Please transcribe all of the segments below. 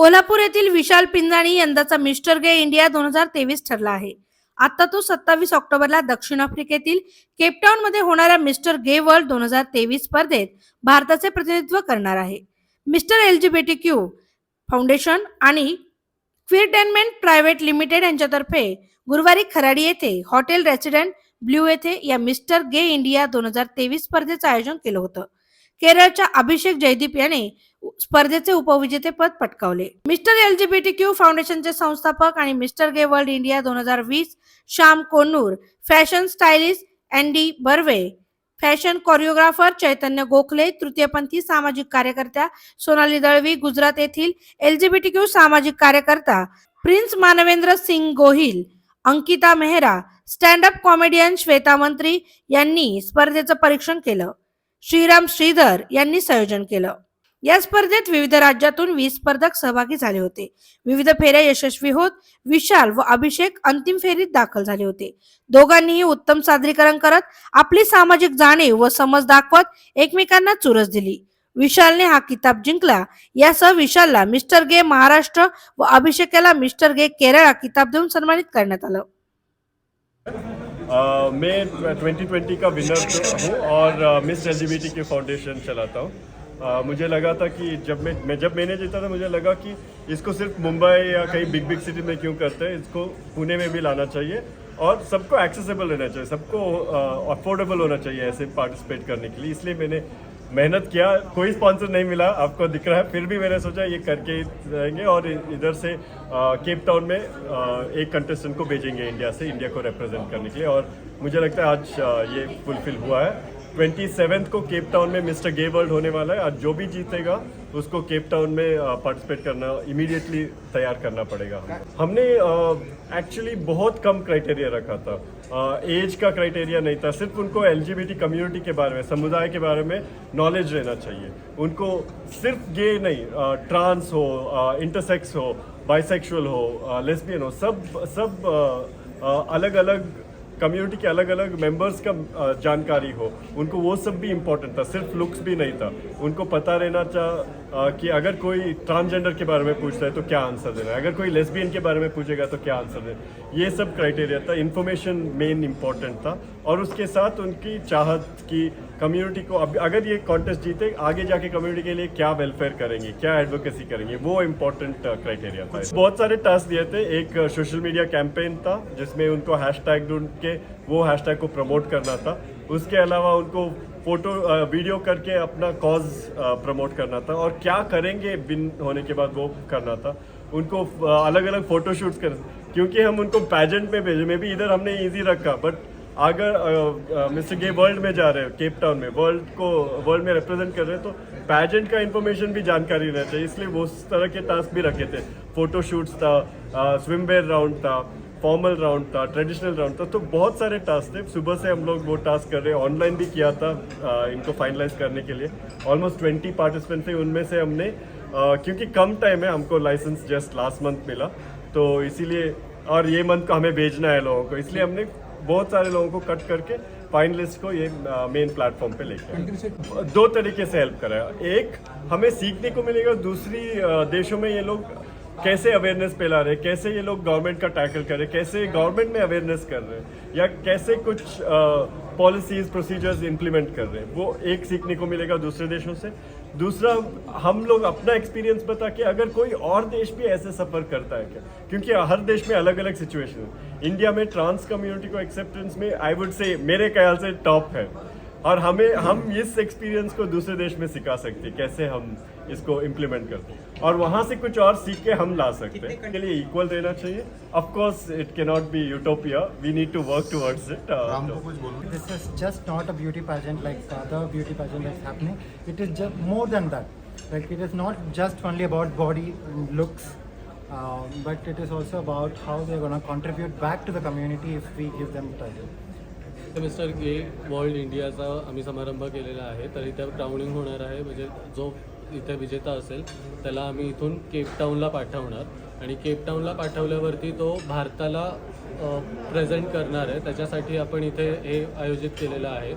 कोल्हापूर येथील विशाल पिंजाणी यंदाचा मिस्टर गे इंडिया 2023 ठरला आहे. आता तो 27 ऑक्टोबरला दक्षिण आफ्रिकेतील केपटाऊन मध्ये होणाऱ्या मिस्टर गे वर्ल्ड 2023 स्पर्धेत भारताचे प्रतिनिधित्व करणार आहे. मिस्टर LGBTQ फाउंडेशन आणि क्विरटेनमेंट प्रायव्हेट लिमिटेड यांच्यातर्फे गुरुवारी खराडी येथे हॉटेल रेसिडेंट ब्ल्यू येथे या मिस्टर गे इंडिया 2023 स्पर्धेचं आयोजन केलं होतं. केरळच्या अभिषेक जयदीप याने स्पर्धेचे उपविजेतेपद पटकावले. मिस्टर LGBTQ फाउंडेशनचे संस्थापक आणि mister gay world India 2020 Shyam Konnur, fashion stylist ND Barve, fashion choreographer Chaitanya Gokhale, तृतीयपंथी सामाजिक कार्यकर्त्या सोनाली दळवी, गुजरात येथील LGBTQ सामाजिक कार्यकर्ता prince Manvendra Singh Gohil, Ankita Mehra, stand up comedian Shweta Mantri यांनी स्पर्धेचं परीक्षण केलं. श्रीराम श्रीधर यांनी संयोजन केलं. या स्पर्धेत विविध राज्यातून 20 स्पर्धक सहभागी झाले होते. विविध फेऱ्या यशस्वी होत विशाल व अभिषेक अंतिम फेरीत दाखल झाले होते. दोघांनीही उत्तम सादरीकरण करत आपली सामाजिक जाणीव व समज दाखवत एकमेकांना चुरस दिली. विशालने हा किताब जिंकला. यासह विशालला मिस्टर गे महाराष्ट्र व अभिषेकाला मिस्टर गे केरळ हा किताब देऊन सन्मानित करण्यात आलं. मैं 2020 का विनर हूँ और मिस LGBTQ फाउंडेशन चलाता हूँ. मुझे लगा था कि जब मैंने जीता था मुझे लगा कि इसको सिर्फ मुंबई या कहीं बिग सिटी में क्यों करते हैं, इसको पुणे में भी लाना चाहिए और सबको एक्सेसिबल रहना चाहिए, सबको अफोर्डेबल होना चाहिए ऐसे पार्टिसिपेट करने के लिए. इसलिए मैंने मेहनत किया. कोई स्पॉन्सर नहीं मिला, आपको दिख रहा है, फिर भी मैंने सोचा ये करके ही रहेंगे और इधर से केप टाउन में एक कंटेस्टेंट को भेजेंगे इंडिया से, इंडिया को रिप्रेजेंट करने के लिए. और मुझे लगता है आज ये फुलफिल हुआ है. 27 को केप टाउन में मिस्टर गे वर्ल्ड होने वाला है. आज जो भी जीतेगा उसको केप टाउन में पार्टिसिपेट करना इमीडिएटली तैयार करना पड़ेगा. हमने एक्चुअली बहुत कम क्राइटेरिया रखा था. एज का क्राइटेरिया नहीं था. सिर्फ उनको LGBT कम्युनिटी के बारे में, समुदाय के बारे में नॉलेज रहना चाहिए. उनको सिर्फ गे नहीं, ट्रांस हो, इंटरसेक्स हो, बाइसेक्सुअल हो, लेस्बियन हो, सब अलग अलग कम्युनिटी के अलग अलग मेंबर्स का जानकारी हो. उनको वो सब भी इम्पोर्टेंट था. सिर्फ लुक्स भी नहीं था. उनको पता रहना कि अगर कोई ट्रांसजेंडर के बारे में पूछता है तो क्या आंसर देना है, अगर कोई लेस्बियन के बारे में पूछेगा तो क्या आंसर देना. ये सब क्राइटेरिया था. इन्फॉर्मेशन मेन इम्पोर्टेंट था और उसके साथ उनकी चाहत की कम्युनिटी को अगर ये कॉन्टेस्ट जीते आगे जाके कम्युनिटी के लिए क्या वेलफेयर करेंगे, क्या एडवोकेसी करेंगे, वो इम्पोर्टेंट क्राइटेरिया था. बहुत सारे टास्क दिए थे. एक सोशल मीडिया कैंपेन था जिसमें उनको हैशटैग ढूंढ के वो हैशटैग को प्रमोट करना था. उसके अलावा उनको फोटो वीडियो करके अपना कॉज प्रमोट करना था और क्या करेंगे विन होने के बाद वो करना था. उनको अलग अलग फोटो शूट्स कर, क्योंकि हम उनको पैजेंट में भेजे. में भी इधर हमने इजी रखा, बट अगर मिस्टर गे वर्ल्ड में जा रहे हो, केप टाउन में वर्ल्ड में रिप्रेजेंट कर रहे हैं, तो पैजेंट का इन्फॉर्मेशन भी जानकारी रहना चाहिए. इसलिए वो उस तरह के टास्क भी रखे थे. फोटो शूट्स था, स्विमवेयर राउंड था, फॉर्मल राउंड था, ट्रेडिशनल राउंड था. तो बहुत सारे टास्क थे. सुबह से हम लोग वो टास्क कर रहे हैं. ऑनलाइन भी किया था इनको फाइनलाइज करने के लिए. ऑलमोस्ट 20 पार्टिसिपेंट थे. उनमें से हमने क्योंकि कम टाइम है, हमको लाइसेंस जस्ट लास्ट मंथ मिला, तो इसीलिए, और ये मंथ को हमें भेजना है लोगों को, इसलिए हमने बहुत सारे लोगों को कट करके फाइनलिस्ट को ये मेन प्लेटफॉर्म पे लेके दो तरीके से हेल्प करा है. एक हमें सीखने को मिलेगा दूसरी देशों में ये लोग कैसे अवेयरनेस फैला रहे, कैसे ये लोग गवर्नमेंट का टैकल कर रहे, कैसे गवर्नमेंट में अवेयरनेस कर रहे हैं, या कैसे कुछ पॉलिसीज प्रोसीजर्स इम्प्लीमेंट कर रहे हैं. वो एक सीखने को मिलेगा दूसरे देशों से. दूसरा, हम लोग अपना एक्सपीरियंस बता के अगर कोई और देश भी ऐसे सफ़र करता है क्या, क्योंकि हर देश में अलग अलग सिचुएशन है. इंडिया में ट्रांस कम्युनिटी को एक्सेप्टेंस में आई वुड से मेरे ख्याल से टॉप है, और हम इस एक्सपीरियंस को दूसरे देश में सिखा सकते हैं कैसे हम इसको इम्प्लीमेंट करते हैं, और वहाँ से कुछ और सीख के हम ला सकते हैं. के लिए इक्वल रहना चाहिए. Of course it can not be utopia. We need to work towards it. This is just not a beauty pageant like other beauty pageant that's happening. It is just more than that. Like, it is not just only about body and looks, but it is also about how they're going to contribute back to the community if we give them title. तर mister gay world इंडियाचा आम्ही समारंभ केलेला आहे. तर इथे crowning होणार आहे. म्हणजे जो इथे विजेता असेल त्याला आम्ही इथून केपटाऊनला पाठवणार आणि केपटाऊनला पाठवल्यावरती तो भारताला प्रेझेंट करणार आहे. त्याच्यासाठी आपण इथे हे आयोजित केलेलं आहे.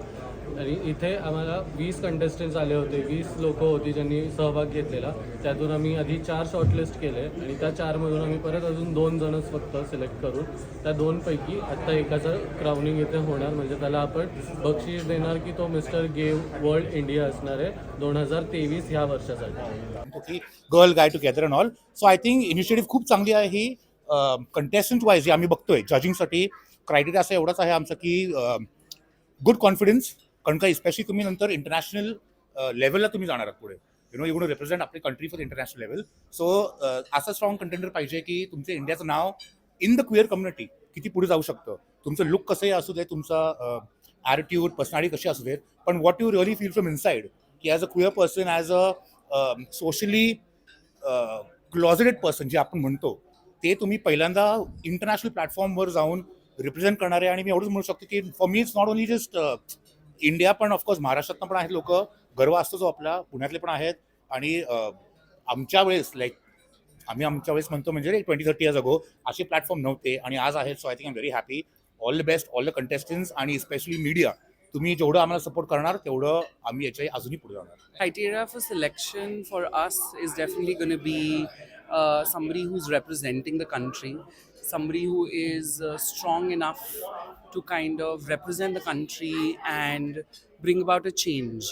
आणि इथे आम्हाला 20 कंटेस्टंट्स आले होते, 20 लोकं होती ज्यांनी सहभाग घेतलेला. त्यातून आम्ही आधी 4 शॉर्टलिस्ट केले आणि त्या 4मधून आम्ही परत अजून 2 जणच फक्त सिलेक्ट करून त्या 2पैकी आत्ता एकाचं क्राउनिंग इथे होणार. म्हणजे त्याला आपण बक्षीस देणार की तो मिस्टर गे वर्ल्ड इंडिया असणार आहे 2023 ह्या वर्षासाठी. की girl guy together and all. So I think initiative खूप चांगली आहे ही. कंटेस्टंट वाईज आम्ही बघतोय जजिंगसाठी क्रायटेरिया असा एवढाच आहे आमचं की गुड कॉन्फिडन्स, कारण का स्पेशली तुम्ही नंतर इंटरनॅशनल लेवलला तुम्ही जाणार आहात पुढे. यू नो रिप्रेझेंट आपली country for international level. So असं स्ट्रॉंग कंटेंडर पाहिजे की तुमचं इंडियाचं नाव इन द क्विअर कम्युनिटी किती पुढे जाऊ शकतं. तुमचं लुक कसंही असू दे, तुमचा ॲटिट्यूड पर्सनॅलिटी कशी असू देत, पण what you really feel from inside की as a queer person, as a socially closeted person जे आपण म्हणतो, ते तुम्ही पहिल्यांदा इंटरनॅशनल प्लॅटफॉर्मवर जाऊन रिप्रेझेंट करणारे. आणि मी एवढंच म्हणू शकतो की for me it's not only just India, पण ऑफकोर्स महाराष्ट्रातनं पण आहेत लोक, गर्व असतो जो आपला, पुण्यातले पण आहेत. आणि आमच्या वेळेस आम्ही आमच्या वेळेस म्हणतो म्हणजे 20-30 इयर्स अगो असे प्लॅटफॉर्म नव्हते आणि आज आहेत. So I think I am very happy. All the best all the contestants आणि स्पेशली मीडिया. तुम्ही जेवढं आम्हाला सपोर्ट करणार तेवढं आम्ही याच्या अजूनही पुढे जाणार. Criteria for selection for us is definitely going to be somebody who's representing the country, somebody who is strong enough to kind of represent the country and bring about a change.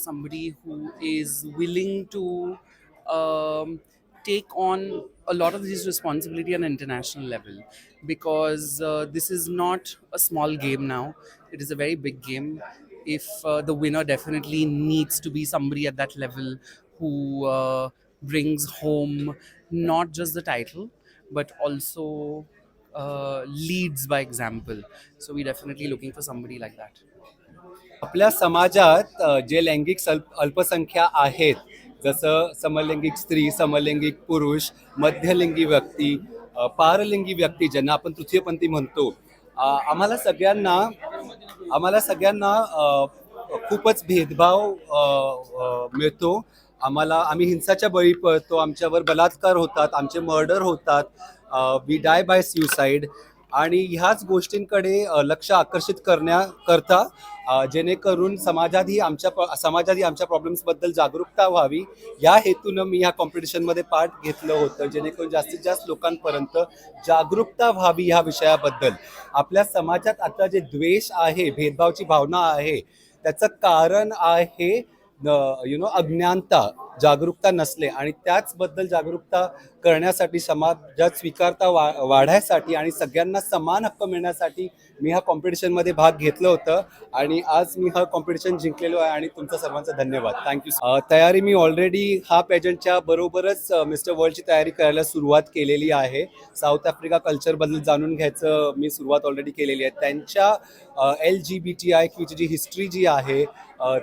Somebody who is willing to take on a lot of this responsibility on an international level, because this is not a small game now. It is a very big game. If the winner definitely needs to be somebody at that level who brings home not just the title but also leads by example. So we're definitely looking for somebody like that. आपल्या समाजात जे लैंगिक अल्पसंख्या आहेत, जसं समलैंगिक स्त्री, समलैंगिक पुरुष, मध्यलिंगी व्यक्ती, पारलिंगी व्यक्ती ज्यांना आपण तृतीयपंथी म्हणतो, आम्हाला सगळ्यांना खूपच भेदभाव मिळतो. आम्ही हिंसाच्या बळी पडतो, आमच्यावर बलात्कार होतात, आमचे मर्डर होतात, वी डाय बाय सुसाईड. आणि ह्याच गोष्टींकडे लक्ष आकर्षित करण्याकरता जेणेकरून समाजातही आमच्या प्रॉब्लेम्सबद्दल जागरूकता व्हावी, या हेतूनं मी ह्या कॉम्पिटिशनमध्ये पार्ट घेतलं होतं, जेणेकरून जास्तीत जास्त लोकांपर्यंत जागरूकता व्हावी ह्या विषयाबद्दल. आपल्या समाजात आता जे द्वेष आहे, भेदभावाची भावना आहे, त्याचं कारण आहे अज्ञानता, जागरूकता नसले. आणि त्याचबद्दल जागरूकता करण्यासाठी, समाजात स्वीकारता वाढायसाठी आणि सगळ्यांना समान हक्क मिळण्यासाठी मी ह्या कॉम्पिटिशनमध्ये भाग घेतलं होतं आणि आज मी हा कॉम्पिटिशन जिंकलेलो आहे. आणि तुमचा सर्वांचा धन्यवाद. थँक्यू. तयारी मी ऑलरेडी हा पेजंटच्या बरोबरच मिस्टर वर्ल्डची तयारी करायला सुरुवात केलेली आहे. साऊथ आफ्रिका कल्चरबद्दल जाणून घ्यायचं मी सुरुवात ऑलरेडी केलेली आहे. त्यांच्या LGBTIQ जी हिस्ट्री जी आहे,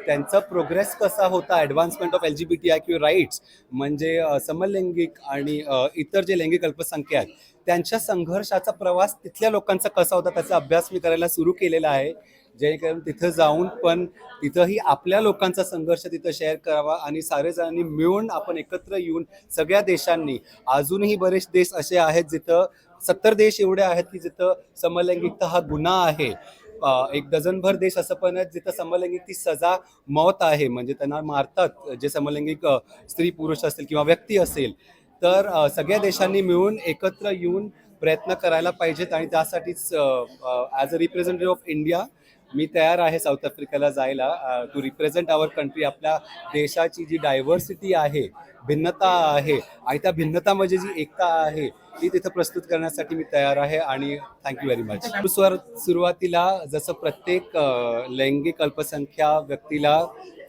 त्यांचा प्रोग्रेस कसा होता, ॲडव्हान्समेंट ऑफ LGBTIQ राईट्स, म्हणजे समलैंगिक आणि इतर जे लैंगिक अल्पसंख्या आहेत त्यांच्या संघर्षाचा प्रवास तिथल्या लोकांचा कसा होता, त्याचा अभ्यास मी करायला सुरू केलेला आहे. जेणेकरून तिथं जाऊन पण तिथंही आपल्या लोकांचा संघर्ष तिथं शेअर करावा आणि सारेजणांनी मिळून आपण एकत्र येऊन सगळ्या देशांनी, अजूनही बरेच देश असे आहेत जिथं 70 देश एवढे आहेत की जिथं समलैंगिकता हा गुन्हा आहे. एक डझनभर देश असं पण आहेत जिथं समलैंगिक ती सजा मौत आहे, म्हणजे त्यांना मारतात जे समलैंगिक स्त्री पुरुष असतील किंवा व्यक्ती असेल. तर सगळ्या देशांनी मिळून एकत्र येऊन प्रयत्न करायला पाहिजेत. आणि त्यासाठीच as a representative of India मी तयार आहे साऊथ आफ्रिकेला जायला, टू रिप्रेझेंट आवर कंट्री. आपल्या देशाची जी डायव्हर्सिटी आहे, भिन्नता आहे, आणि त्या भिन्नतामध्ये जी एकता आहे ती तिथं प्रस्तुत करण्यासाठी मी तयार आहे. आणि थँक्यू व्हेरी मच. सुरुवातीला जसं प्रत्येक लैंगिक अल्पसंख्या व्यक्तीला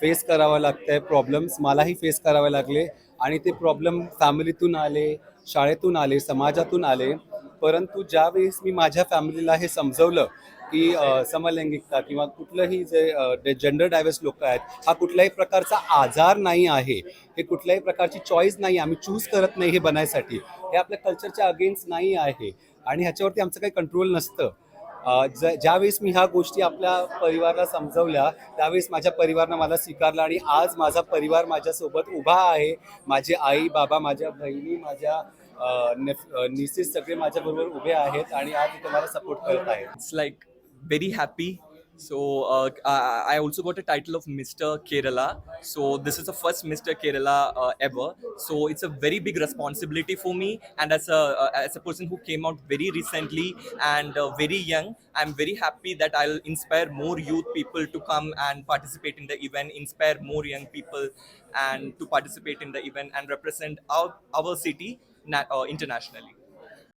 फेस करावं लागतंय प्रॉब्लेम्स, मलाही फेस करावे लागले. आणि ते प्रॉब्लेम फॅमिलीतून आले, शाळेतून आले, समाजातून आले. परंतु ज्यावेळेस मी माझ्या फॅमिलीला हे समजवलं की समलैंगिकता किंवा कुठलंही जे जेंडर डायव्हर्स लोक आहेत, हा कुठल्याही प्रकारचा आजार नाही आहे, हे कुठल्याही प्रकारची चॉईस नाही, आम्ही चूज करत नाही हे बनायसाठी, हे आपल्या कल्चरच्या अगेन्स्ट नाही आहे आणि ह्याच्यावरती आमचं काही कंट्रोल नसतं. ज्यावेळेस मी ह्या गोष्टी आपल्या परिवाराला समजवल्या त्यावेळेस माझ्या परिवारानं मला स्वीकारलं आणि आज माझा परिवार माझ्यासोबत उभा आहे. माझे आई बाबा, माझ्या बहिणी, माझ्या निसीस सगळे माझ्याबरोबर उभे आहेत आणि आज ते मला सपोर्ट करत आहेत. It's like very happy So I also got a title of Mr. Kerala. So this is the first Mr. Kerala ever. So it's a very big responsibility for me. And as a person who came out very recently and very young, I'm very happy that I'll inspire more youth people to come and participate in the event, inspire more young people and to participate in the event and represent our city internationally.